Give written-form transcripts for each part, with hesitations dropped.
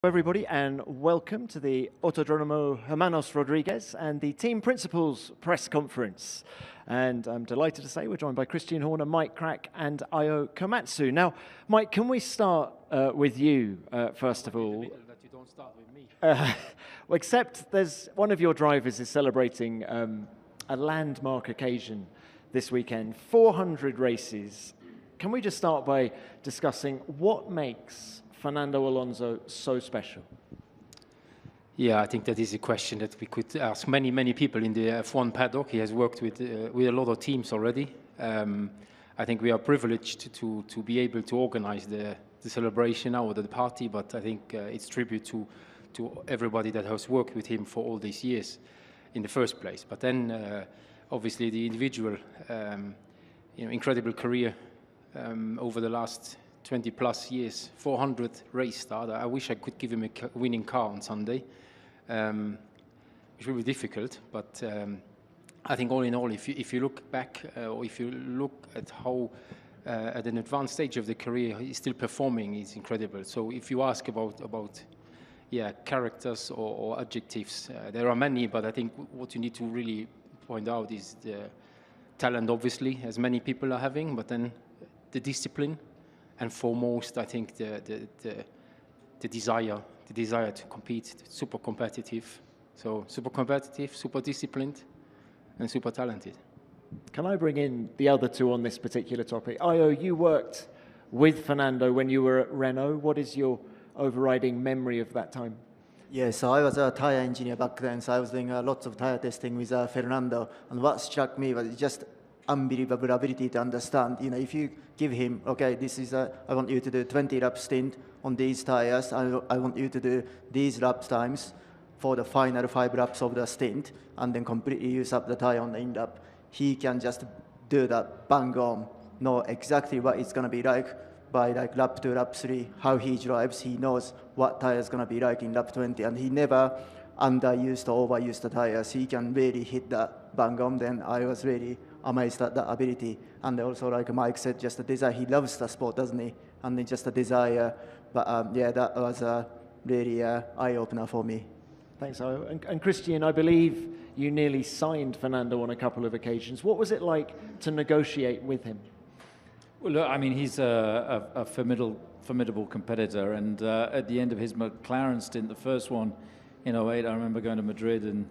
Everybody, and welcome to the Autodromo Hermanos Rodriguez and the Team Principals press conference. And I'm delighted to say we're joined by Christian Horner, Mike Crack, and Ayo Komatsu. Now, Mike, can we start with you first of all? That you don't start with me. Well, except there's one of your drivers is celebrating a landmark occasion this weekend, 400 races. Can we just start by discussing what makes Fernando Alonso so special? Yeah, I think that is a question that we could ask many people in the F1 paddock. He has worked with a lot of teams already. I think we are privileged to be able to organize the celebration now, or the party, but I think it's tribute to everybody that has worked with him for all these years in the first place. But then, obviously, the individual, incredible career over the last 20 plus years, 400 race start. I wish I could give him a winning car on Sunday. It will be difficult, but I think all in all, if you look back, or if you look at how at an advanced stage of the career he's still performing, is incredible. So if you ask about characters or adjectives, there are many, but I think what you need to really point out is the talent, obviously, as many people are having, but then the discipline. And foremost, I think the desire to compete, super competitive. So super competitive, super disciplined, and super talented. Can I bring in the other two on this particular topic? Ayo, you worked with Fernando when you were at Renault. What is your overriding memory of that time? Yeah, so I was a tire engineer back then, so I was doing lots of tire testing with Fernando. And what struck me was just unbelievable ability to understand. If you give him, okay, this is I want you to do 20 lap stint on these tires. I want you to do these lap times for the final 5 laps of the stint, and then completely use up the tire on the end lap. He can just do that bang on, know exactly what it's gonna be like by like lap 2, lap 3, how he drives. He knows what tire is gonna be like in lap 20, and he never underused or overused the tires. He can really hit that bang on. Then I was really amazed at that ability. And also, like Mike said, just the desire. He loves the sport, doesn't he? And then just the desire. But that was a really eye-opener for me. Thanks, Ayo. And Christian, I believe you nearly signed Fernando on a couple of occasions. What was it like to negotiate with him? Well, look, I mean, he's a formidable competitor. And at the end of his McLaren stint, the first one in 2008, I remember going to Madrid and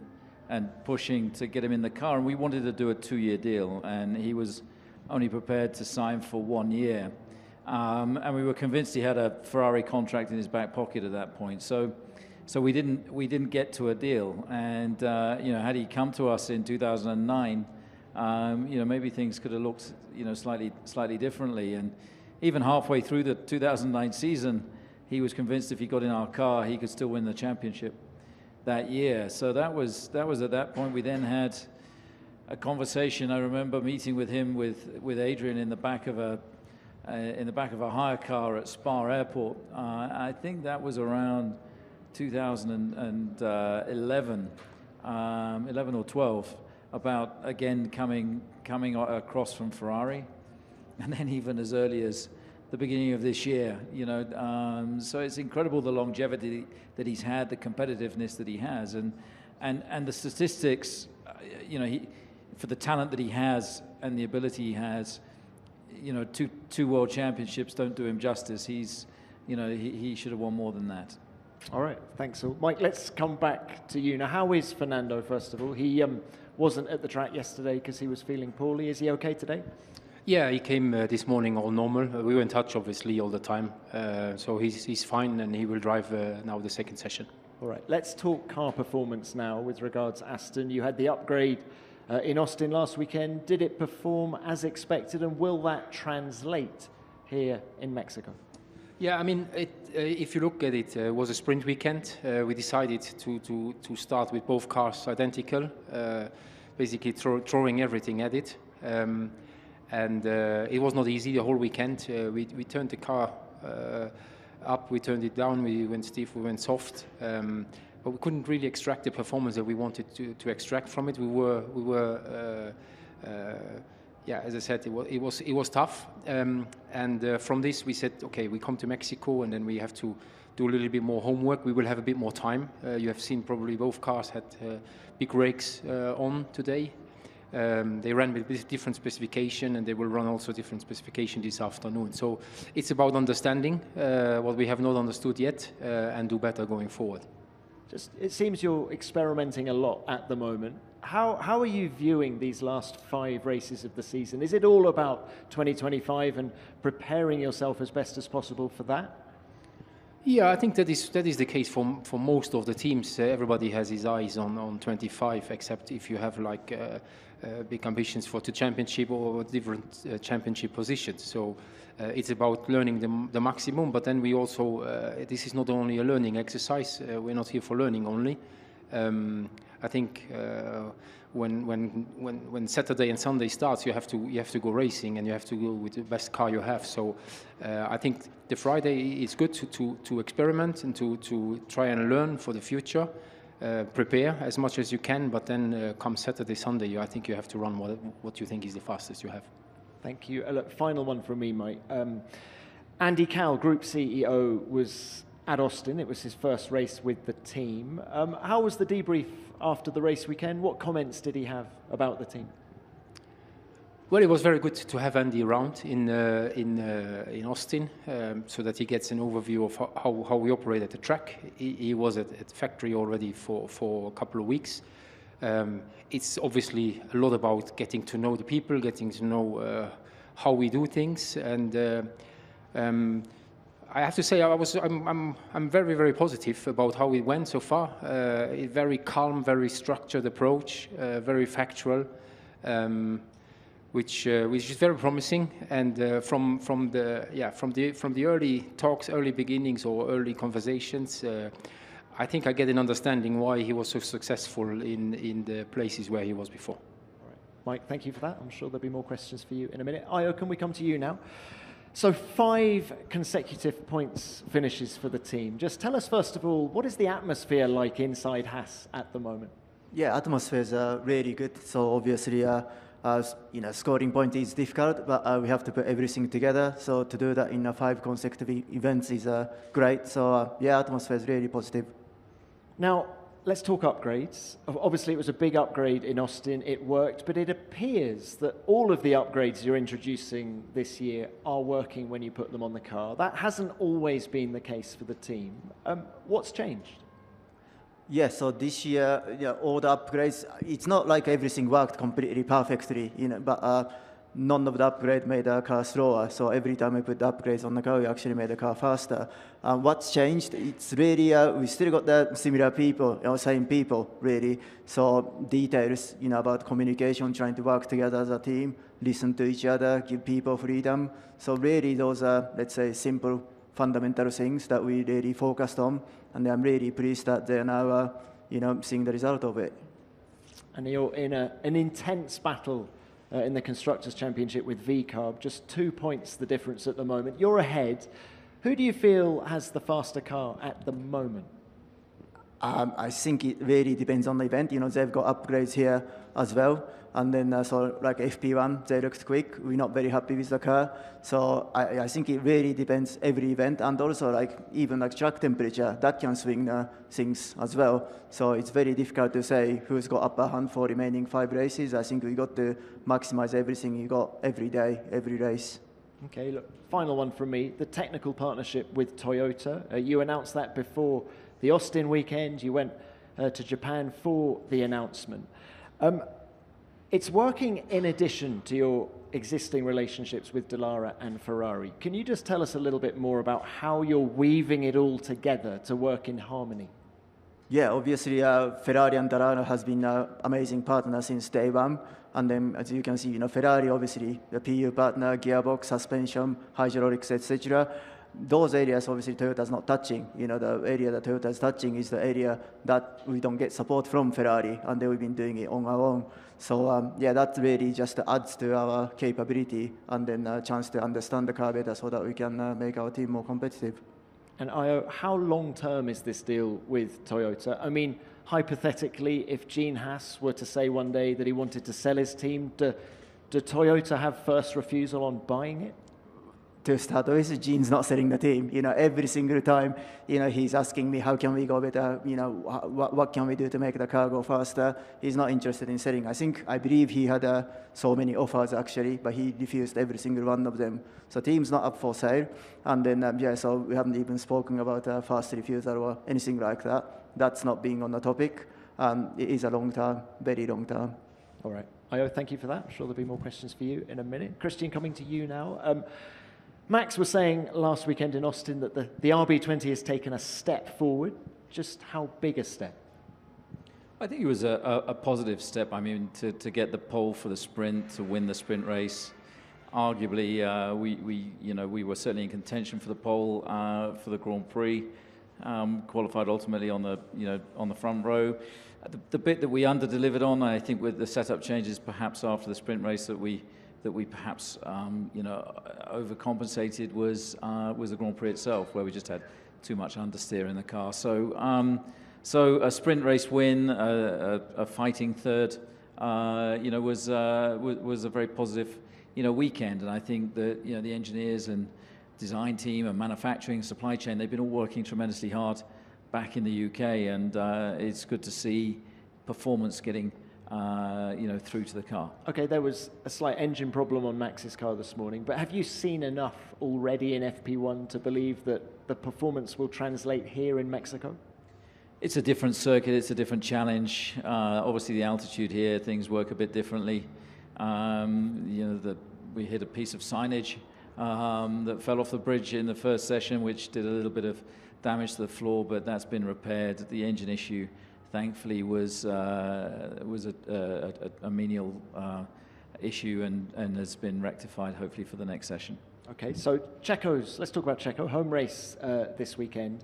pushing to get him in the car, and we wanted to do a 2-year deal, and he was only prepared to sign for 1 year, and we were convinced he had a Ferrari contract in his back pocket at that point. So we didn't get to a deal, and had he come to us in 2009, maybe things could have looked slightly differently. And even halfway through the 2009 season, he was convinced if he got in our car, he could still win the championship that year. So that was at that point. We then had a conversation. I remember meeting with him with Adrian in the back of a hire car at Spa Airport. I think that was around 2011, 11 or 12. About again coming across from Ferrari, and then even as early as the beginning of this year, so it's incredible the longevity that he's had, the competitiveness that he has, and the statistics, for the talent that he has and the ability he has, two world championships don't do him justice. He should have won more than that. All right, thanks all. Mike, let's come back to you now. How is Fernando, first of all? He wasn't at the track yesterday because he was feeling poorly. Is he okay today? Yeah, he came this morning all normal. We were in touch, obviously, all the time. So he's fine, and he will drive now the second session. All right, let's talk car performance now with regards to Aston. You had the upgrade in Austin last weekend. Did it perform as expected, and will that translate here in Mexico? Yeah, I mean, if you look at it, it was a sprint weekend. We decided to start with both cars identical, basically throwing everything at it. And it was not easy the whole weekend. We turned the car up, we turned it down, we went stiff, we went soft. But we couldn't really extract the performance that we wanted to extract from it. We were as I said, it was tough. And from this we said, okay, we come to Mexico, and then we have to do a little bit more homework. We will have a bit more time. You have seen probably both cars had big rakes on today. They ran with different specification, and they will run also different specification this afternoon. So it's about understanding what we have not understood yet and do better going forward. It seems you're experimenting a lot at the moment. How are you viewing these last 5 races of the season? Is it all about 2025 and preparing yourself as best as possible for that? Yeah, I think that is the case for most of the teams. Everybody has his eyes on 25, except if you have like big ambitions for the championship or different championship positions. So it's about learning the maximum, but then we also, this is not only a learning exercise. We're not here for learning only. I think when Saturday and Sunday starts, you have to go racing, and you have to go with the best car you have. So I think the Friday is good to experiment and to try and learn for the future. Prepare as much as you can, but then come Saturday, Sunday, I think you have to run what you think is the fastest you have. Thank you. Look, final one from me, Mike. Andy Cowell, Group CEO, was at Austin. It was his first race with the team. How was the debrief after the race weekend? What comments did he have about the team? Well, it was very good to have Andy around in Austin, so that he gets an overview of how we operate at the track. He was at factory already for a couple of weeks. It's obviously a lot about getting to know the people, getting to know how we do things, and I have to say I'm very, very positive about how it went so far. A very calm, very structured approach, very factual. Which is very promising, and from the early talks, early beginnings, or early conversations, I think I get an understanding why he was so successful in the places where he was before. All right. Mike, thank you for that. I'm sure there'll be more questions for you in a minute. Io, can we come to you now? So 5 consecutive points finishes for the team. Just tell us, first of all, what is the atmosphere like inside Haas at the moment? Yeah, atmosphere is really good. So obviously, scoring point is difficult, but we have to put everything together. So to do that in 5 consecutive events is great. So atmosphere is really positive. Now, let's talk upgrades. Obviously, it was a big upgrade in Austin. It worked, but it appears that all of the upgrades you're introducing this year are working when you put them on the car. That hasn't always been the case for the team. What's changed? Yeah, so this year, all the upgrades, it's not like everything worked completely perfectly, but none of the upgrades made the car slower. So every time we put the upgrades on the car, we actually made the car faster. What's changed? It's really, we still got the similar people, same people, really. So details, about communication, trying to work together as a team, listen to each other, give people freedom. So really, those are, let's say, simple, fundamental things that we really focused on. And I'm really pleased that they're now, seeing the result of it. And you're in an intense battle in the Constructors' Championship with VCARB, just 2 points the difference at the moment. You're ahead. Who do you feel has the faster car at the moment? I think it really depends on the event. They've got upgrades here as well. And then, so like FP1, they looked quick. We're not very happy with the car. So I think it really depends every event. And also, even track temperature, that can swing things as well. So it's very difficult to say who's got upper hand for remaining 5 races. I think we got to maximize everything you got every day, every race. Okay, look, final one from me. The technical partnership with Toyota. You announced that before the Austin weekend. You went to Japan for the announcement. It's working in addition to your existing relationships with Dallara and Ferrari. Can you just tell us a little bit more about how you're weaving it all together to work in harmony? Yeah, obviously Ferrari and Dallara has been an amazing partner since day one. And then, as you can see, Ferrari, obviously, the PU partner, gearbox, suspension, hydraulics, etc. Those areas, obviously, Toyota's not touching. The area that Toyota is touching is the area that we don't get support from Ferrari, and we've been doing it on our own. So, that really just adds to our capability and then a chance to understand the car better so that we can make our team more competitive. And Io, how long-term is this deal with Toyota? I mean, hypothetically, if Gene Haas were to say one day that he wanted to sell his team, do Toyota have first refusal on buying it? to start with, Gene's not selling the team. Every single time, he's asking me, how can we go better? What can we do to make the car go faster? He's not interested in selling. I believe he had so many offers actually, but he refused every single one of them. So team's not up for sale. And then, so we haven't even spoken about fast refusal or anything like that. That's not being on the topic. It is a long term, very long term. All right. Io, thank you for that. I'm sure there'll be more questions for you in a minute. Christian, coming to you now. Max was saying last weekend in Austin that the RB20 has taken a step forward. Just how big a step? I think it was a positive step. I mean, to get the pole for the sprint, to win the sprint race. Arguably, we were certainly in contention for the pole for the Grand Prix. Qualified ultimately on the front row. The bit that we under-delivered on, I think, with the setup changes, perhaps after the sprint race, that we perhaps overcompensated was the Grand Prix itself, where we just had too much understeer in the car. So a sprint race win, a fighting third, was a very positive weekend. And I think that the engineers and design team and manufacturing, supply chain, they've been all working tremendously hard back in the UK, and it's good to see performance getting through to the car. Okay, there was a slight engine problem on Max's car this morning, but have you seen enough already in FP1 to believe that the performance will translate here in Mexico? It's a different circuit, it's a different challenge. Obviously the altitude here, things work a bit differently. We hit a piece of signage that fell off the bridge in the first session, which did a little bit of damage to the floor, but that's been repaired. The engine issue, thankfully, was a menial issue and has been rectified, hopefully, for the next session. Okay, so let's talk about Checo, home race this weekend.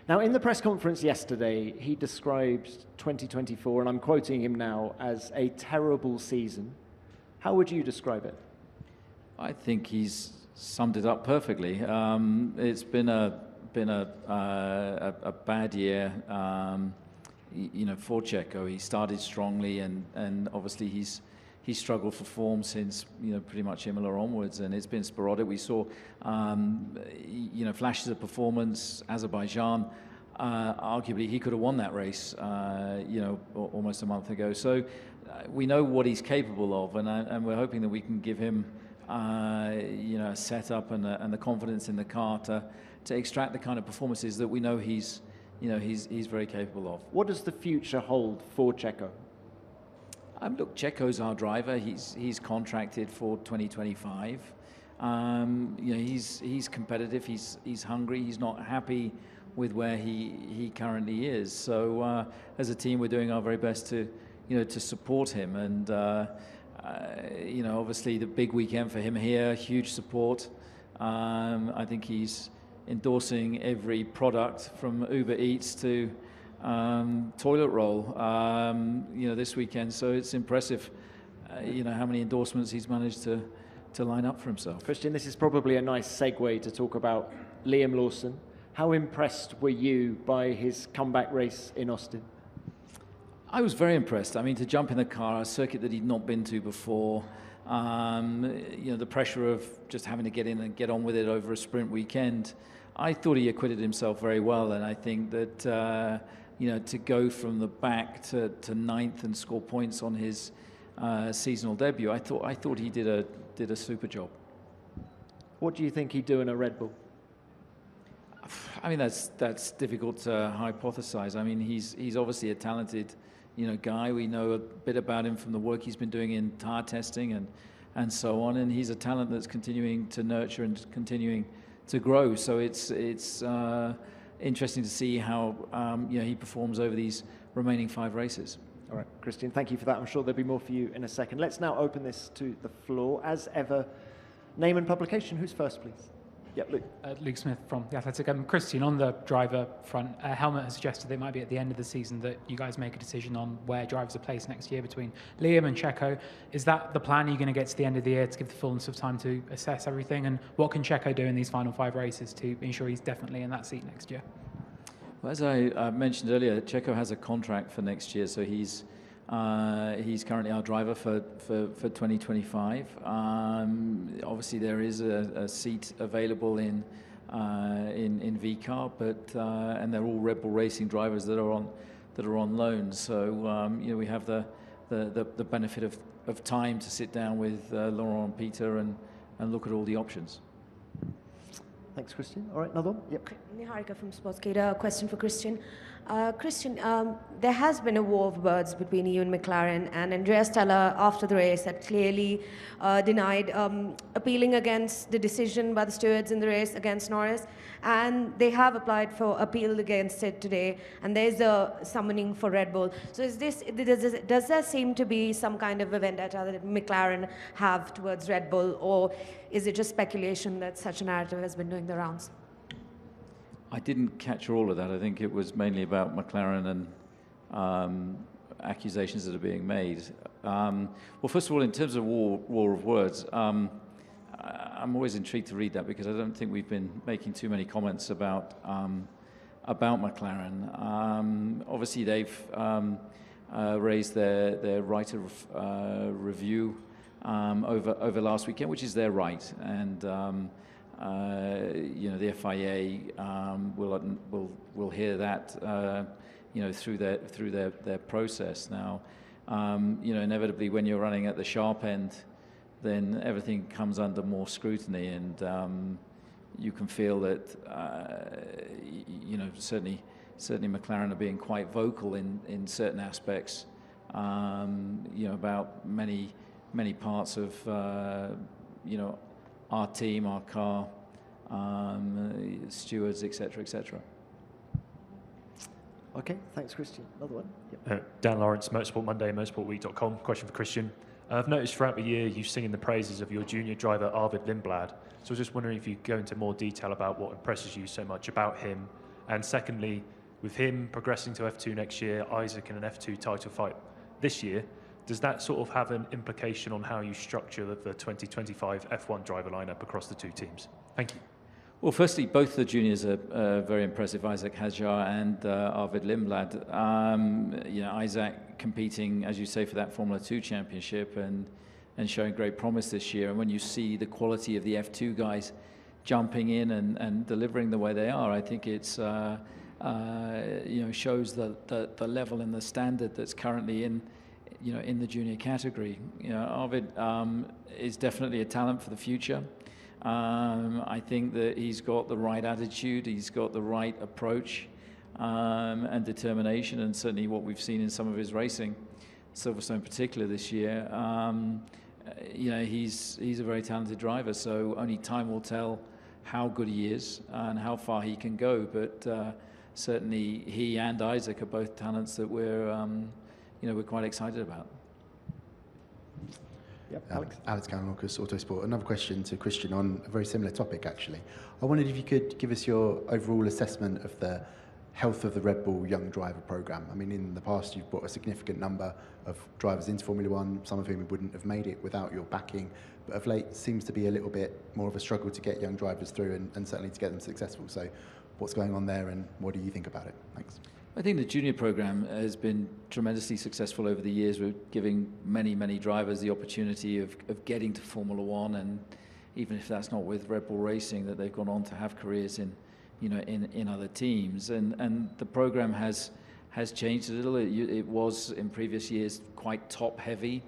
Now, in the press conference yesterday, he described 2024, and I'm quoting him now, as a terrible season. How would you describe it? I think he's summed it up perfectly. It's been a bad year, for Checo. He started strongly, and obviously he's struggled for form since pretty much Imola onwards, and it's been sporadic. We saw flashes of performance. Azerbaijan, arguably he could have won that race, almost a month ago. So we know what he's capable of, and we're hoping that we can give him a setup and the confidence in the car to extract the kind of performances that we know he's very capable of. What does the future hold for Checo? Look, Checo's our driver. He's contracted for 2025. He's competitive. He's hungry. He's not happy with where he currently is. So as a team, we're doing our very best to support him. And obviously the big weekend for him here, huge support. I think he's endorsing every product from Uber Eats to toilet roll, this weekend. So it's impressive, how many endorsements he's managed to line up for himself. Christian, this is probably a nice segue to talk about Liam Lawson. How impressed were you by his comeback race in Austin? I was very impressed. I mean, to jump in the car, a circuit that he'd not been to before, the pressure of just having to get in and get on with it over a sprint weekend. I thought he acquitted himself very well, and I think that to go from the back to ninth and score points on his seasonal debut, I thought he did a super job. What do you think he'd do in a Red Bull? I mean, that's difficult to hypothesize. I mean, he's obviously a talented guy. We know a bit about him from the work he's been doing in tire testing and so on, and he's a talent that's continuing to nurture and continuing to grow. So it's interesting to see how he performs over these remaining 5 races. All right, Christian, thank you for that. I'm sure there'll be more for you in a second. Let's now open this to the floor. As ever, name and publication. Who's first, please? Yep, Luke. Luke Smith from The Athletic. Christian, on the driver front, Helmut has suggested it might be at the end of the season that you guys make a decision on where drivers are placed next year between Liam and Checo. Is that the plan? Are you going to get to the end of the year to give the fullness of time to assess everything? And what can Checo do in these final 5 races to ensure he's definitely in that seat next year? Well, as I mentioned earlier, Checo has a contract for next year, so he's He's currently our driver for 2025. Obviously, there is a seat available in VCAR, but and they're all Red Bull Racing drivers that are on loan. So we have the benefit of time to sit down with Laurent and Peter and look at all the options. Thanks, Christian. All right, another one. Yep. Niharika from Sportscaster. A question for Christian. Christian, there has been a war of words between you and McLaren, and Andrea Stella, after the race, had clearly denied appealing against the decision by the stewards in the race against Norris, and they have applied for appeal against it today, and there's a summoning for Red Bull. So does there seem to be some kind of a vendetta that McLaren have towards Red Bull, or is it just speculation that such a narrative has been doing the rounds? I didn't catch all of that. I think it was mainly about McLaren and accusations that are being made. Well, first of all, in terms of war of words, I'm always intrigued to read that because I don't think we've been making too many comments about McLaren. Obviously, they've raised their right of review over last weekend, which is their right, and the FIA will hear that through their process. Now, inevitably when you're running at the sharp end, then everything comes under more scrutiny, and you can feel that certainly McLaren are being quite vocal in certain aspects, about many parts of our team, our car, stewards, etc., etc. Okay, thanks, Christian. Another one. Yep. Dan Lawrence, Motorsport Monday, motorsportweek.com. Question for Christian. I've noticed throughout the year you singing the praises of your junior driver, Arvid Lindblad. So I was just wondering if you could go into more detail about what impresses you so much about him. And secondly, with him progressing to F2 next year, Isaac in an F2 title fight this year, does that sort of have an implication on how you structure the 2025 F1 driver lineup across the two teams? Thank you. Well, firstly, both the juniors are very impressive, Isaac Hadjar and Arvid Lindblad. Isaac competing, as you say, for that Formula 2 championship and showing great promise this year. And when you see the quality of the F2 guys jumping in and delivering the way they are, I think it's shows the level and the standard that's currently in the junior category. Arvid is definitely a talent for the future. I think that he's got the right attitude, he's got the right approach and determination, and certainly what we've seen in some of his racing, Silverstone in particular this year, he's a very talented driver, so only time will tell how good he is and how far he can go, but certainly he and Isaac are both talents that we're quite excited about. Yep, Alex Gallagher, Autosport. Another question to Christian on a very similar topic, actually. I wondered if you could give us your overall assessment of the health of the Red Bull Young Driver Programme. I mean, in the past, you've brought a significant number of drivers into Formula One, some of whom wouldn't have made it without your backing, but of late seems to be a little bit more of a struggle to get young drivers through and certainly to get them successful. So what's going on there and what do you think about it? Thanks. I think the junior program has been tremendously successful over the years. We're giving many drivers the opportunity of getting to Formula One, and even if that's not with Red Bull Racing, that they've gone on to have careers in other teams. And the program has changed a little. It was in previous years quite top heavy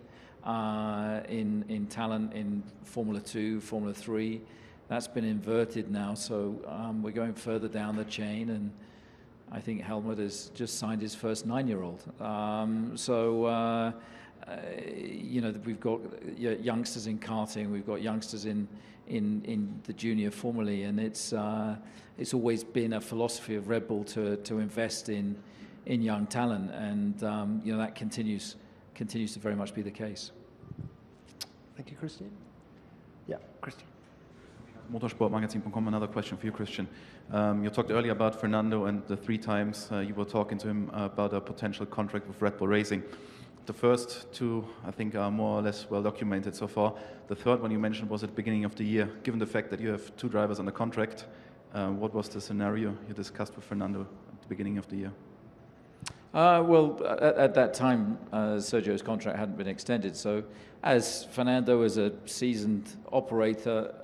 in talent in Formula 2, Formula 3. That's been inverted now, so we're going further down the chain, and I think Helmut has just signed his first 9-year-old. We've got youngsters in karting, we've got youngsters in the junior formulae, and it's always been a philosophy of Red Bull to invest in young talent, and that continues to very much be the case. Thank you, Christian. Yeah, Christian. Motorsportmagazin.com. Another question for you, Christian. You talked earlier about Fernando and the 3 times you were talking to him about a potential contract with Red Bull Racing. The first 2, I think, are more or less well documented so far. The third one you mentioned was at the beginning of the year. Given the fact that you have 2 drivers on the contract, what was the scenario you discussed with Fernando at the beginning of the year? Well, at that time, Sergio's contract hadn't been extended. So, as Fernando is a seasoned operator,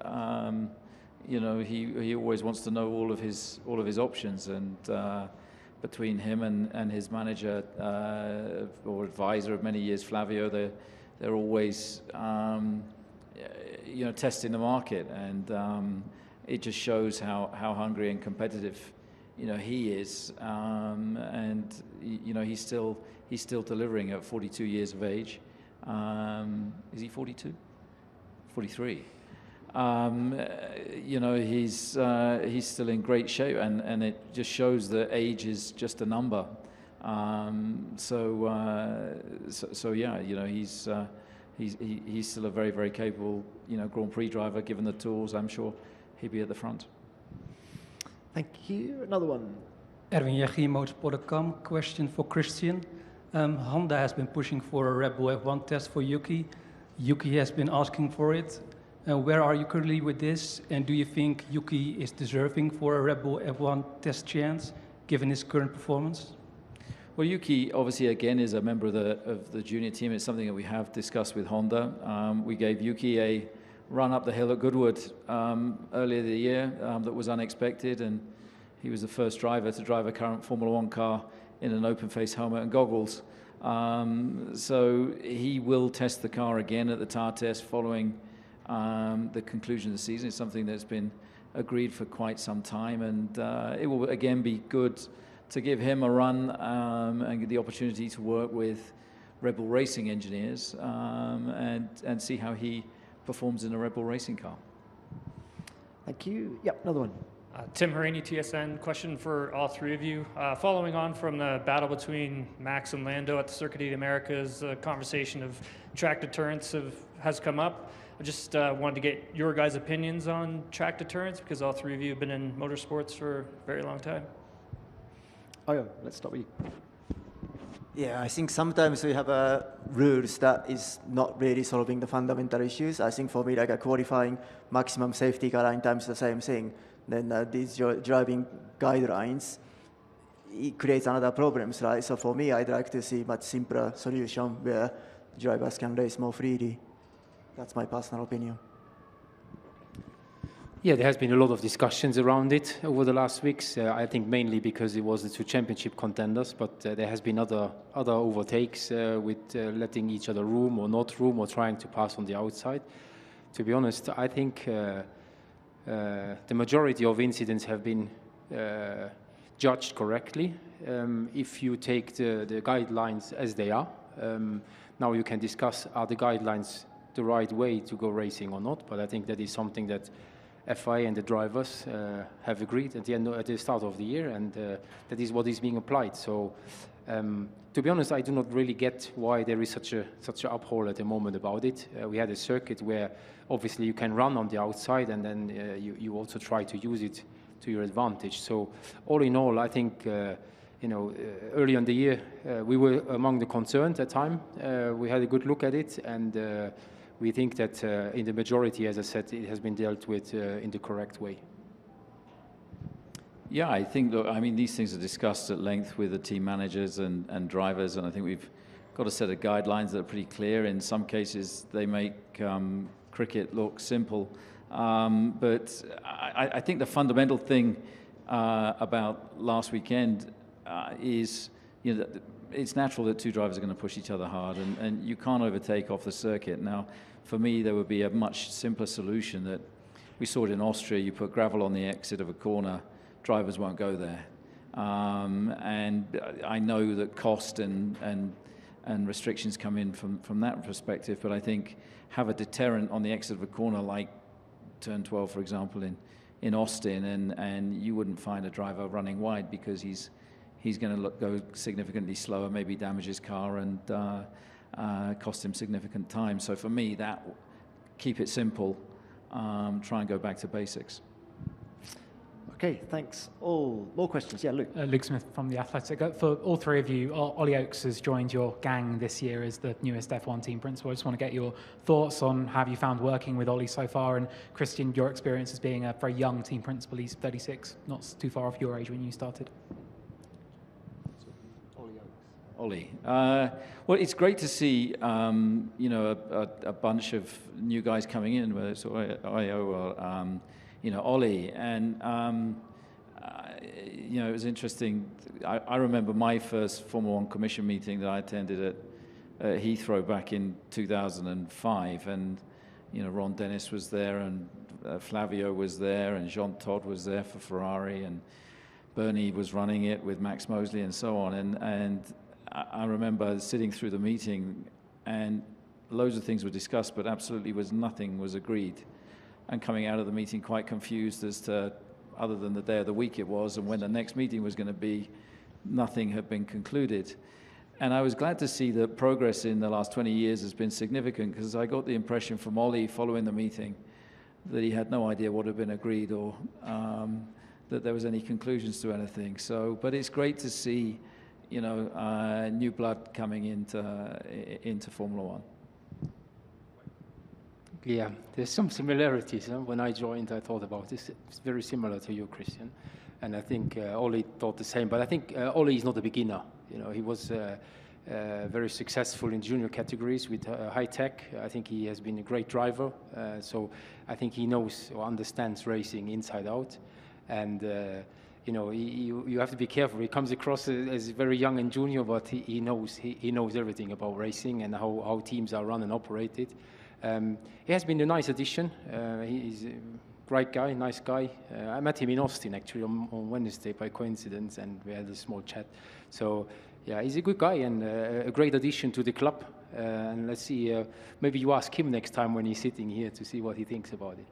you know, he always wants to know all of his options, and between him and his manager or advisor of many years, Flavio, they're always you know, testing the market, and it just shows how hungry and competitive, you know, he is, and you know, he's still delivering at 42 years of age. Is he 42? 43. You know, he's still in great shape, and it just shows that age is just a number. So yeah, you know, he's still a very, very capable, you know, Grand Prix driver. Given the tools, I'm sure he'd be at the front. Thank you. Another one. Erwin Jaggi, Motorsport.com. Question for Christian. Honda has been pushing for a Red Bull F1 test for Yuki. Yuki has been asking for it. Where are you currently with this? And do you think Yuki is deserving for a Red Bull F1 test chance, given his current performance? Well, Yuki obviously again is a member of the junior team. It's something that we have discussed with Honda. We gave Yuki a run up the hill at Goodwood earlier the year that was unexpected, and he was the first driver to drive a current Formula One car in an open face helmet and goggles. So he will test the car again at the TAR test following the conclusion of the season. It's something that's been agreed for quite some time, and it will again be good to give him a run and get the opportunity to work with Red Bull Racing engineers and see how he performs in a Red Bull Racing car. Thank you. Yep, another one. Tim Harini, TSN. Question for all three of you. Following on from the battle between Max and Lando at the Circuit of the Americas, a conversation of track deterrence has come up. I just wanted to get your guys' opinions on track deterrence, because all three of you have been in motorsports for a very long time. Oh, yeah, let's start with you. Yeah, I think sometimes we have rules that is not really solving the fundamental issues. I think for me, like a qualifying maximum safety car line times the same thing. Then these driving guidelines, it creates another problems, right? So for me, I'd like to see much simpler solution where drivers can race more freely. That's my personal opinion. Yeah, there has been a lot of discussions around it over the last weeks. I think mainly because it was the two championship contenders, but there has been other overtakes with letting each other room or not room or trying to pass on the outside. To be honest, I think the majority of incidents have been judged correctly. If you take the guidelines as they are, now you can discuss, are the guidelines the right way to go racing or not? But I think that is something that FIA and the drivers have agreed at the start of the year, and that is what is being applied. So, to be honest, I do not really get why there is such a uproar at the moment about it. We had a circuit where obviously you can run on the outside, and then you also try to use it to your advantage. So, all in all, I think you know, early in the year we were among the concerned at the time. We had a good look at it, and we think that in the majority, as I said, it has been dealt with in the correct way. Yeah, I think, look, I mean, these things are discussed at length with the team managers and drivers, and I think we've got a set of guidelines that are pretty clear. In some cases, they make cricket look simple. But I think the fundamental thing about last weekend is, you know, it's natural that two drivers are going to push each other hard, and you can't overtake off the circuit. Now, for me, there would be a much simpler solution that we saw it in Austria. You put gravel on the exit of a corner, drivers won't go there. And I know that cost and restrictions come in from that perspective, but I think have a deterrent on the exit of a corner like turn 12, for example, in Austin, and you wouldn't find a driver running wide because he's going to go significantly slower, maybe damage his car and cost him significant time. So for me, that keep it simple, try and go back to basics. Okay, thanks. All more questions? Yeah, Luke. Luke Smith from The Athletic. For all three of you, Ollie Oakes has joined your gang this year as the newest F1 team principal. I just want to get your thoughts on how you found working with Ollie so far, and Christian, your experience as being a very young team principal. He's 36, not too far off your age when you started. Ollie. Well, it's great to see, you know, a bunch of new guys coming in, whether it's Io or, you know, Ollie. And, you know, it was interesting. I remember my first Formula One Commission meeting that I attended at Heathrow back in 2005. And, you know, Ron Dennis was there, and Flavio was there, and Jean Todt was there for Ferrari, and Bernie was running it with Max Mosley and so on. And I remember sitting through the meeting, and loads of things were discussed, but absolutely nothing was agreed. And coming out of the meeting quite confused as to, other than the day of the week it was and when the next meeting was going to be, nothing had been concluded. And I was glad to see that progress in the last 20 years has been significant, because I got the impression from Ollie following the meeting that he had no idea what had been agreed, or that there was any conclusions to anything. So, but it's great to see, you know, new blood coming into Formula One. Yeah, there's some similarities. When I joined, I thought about this. It's very similar to you, Christian. And I think Ollie thought the same. But I think Ollie is not a beginner. You know, he was very successful in junior categories with high tech. I think he has been a great driver. So I think he knows or understands racing inside out. And you know, you have to be careful. He comes across as very young and junior, but he knows everything about racing and how teams are run and operated. He has been a nice addition. He's a great guy, nice guy. I met him in Austin actually on Wednesday by coincidence, and we had a small chat. So yeah, he's a good guy and a great addition to the club. And let's see, maybe you ask him next time when he's sitting here to see what he thinks about it.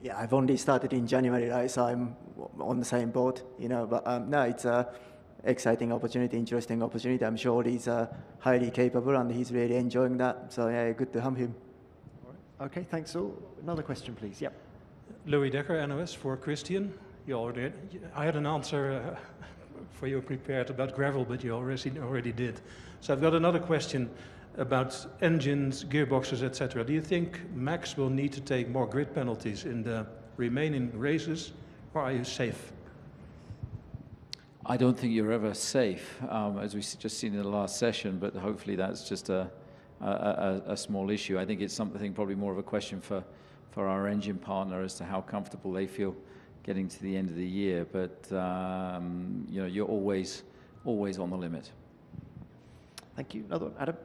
Yeah, I've only started in January, right? So I'm on the same boat, you know. But no, it's a exciting opportunity, interesting opportunity. I'm sure he's highly capable and he's really enjoying that. So yeah, good to have him. All right. Okay, thanks all. Another question, please. Yep. Louis Decker, NOS, for Christian. I had an answer for you prepared about gravel, but you already did. So I've got another question about engines, gearboxes, etc. Do you think Max will need to take more grid penalties in the remaining races, or are you safe? I don't think you're ever safe, as we just seen in the last session, but hopefully that's just a small issue. I think it's something probably more of a question for our engine partner as to how comfortable they feel getting to the end of the year. But you know, you're always on the limit. Thank you. Another one, Adam.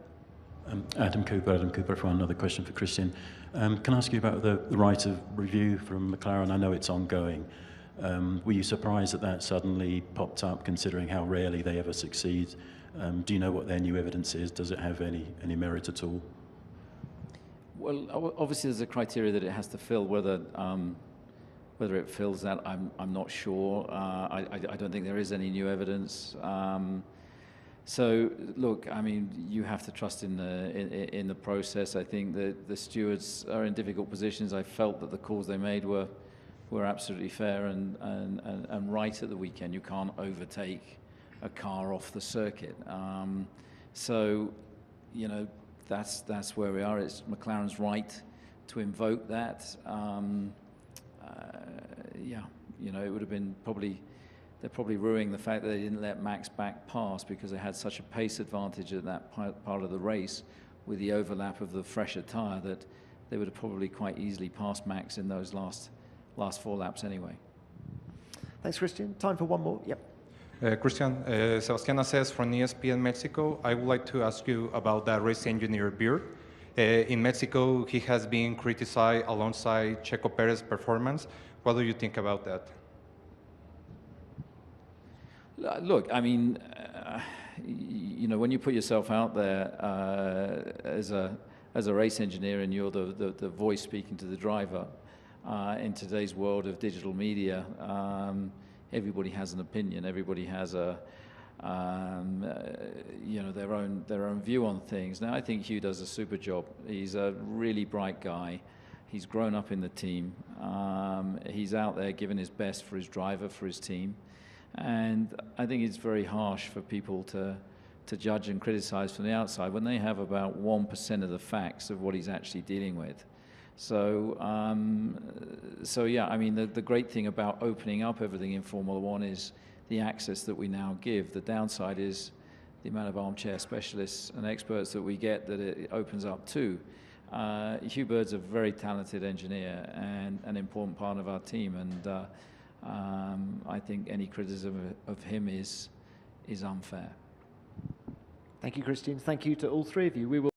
Adam Cooper for another question for Christian. Can I ask you about the right of review from McLaren? I know it's ongoing. Were you surprised that suddenly popped up, considering how rarely they ever succeed? Do you know what their new evidence is? Does it have any merit at all? Well, obviously there's a criteria that it has to fill. Whether it fills that, I'm not sure. I don't think there is any new evidence. So look, I mean, you have to trust in the process. I think that the stewards are in difficult positions. I felt that the calls they made were absolutely fair and right at the weekend. You can't overtake a car off the circuit. So, you know, that's where we are. It's McLaren's right to invoke that. Yeah, you know, it would have been they're probably ruining the fact that they didn't let Max back pass, because they had such a pace advantage at that part of the race with the overlap of the fresher tyre that they would have probably quite easily passed Max in those last 4 laps anyway. Thanks, Christian. Time for one more. Yep. Christian, Sebastián says from ESPN Mexico. I would like to ask you about that race engineer Beard. In Mexico, he has been criticized alongside Checo Perez's performance. What do you think about that? Look, I mean, you know, when you put yourself out there as a race engineer and you're the voice speaking to the driver, in today's world of digital media, everybody has an opinion. Everybody has you know, their own view on things. Now, I think Hugh does a super job. He's a really bright guy. He's grown up in the team. He's out there giving his best for his driver, for his team. And I think it's very harsh for people to judge and criticize from the outside when they have about 1% of the facts of what he's actually dealing with. So, so yeah, I mean, the great thing about opening up everything in Formula One is the access that we now give. The downside is the amount of armchair specialists and experts that we get that it opens up to. Hugh Bird's a very talented engineer and an important part of our team, and I think any criticism of him is unfair. Thank you, Christian. Thank you to all three of you. We will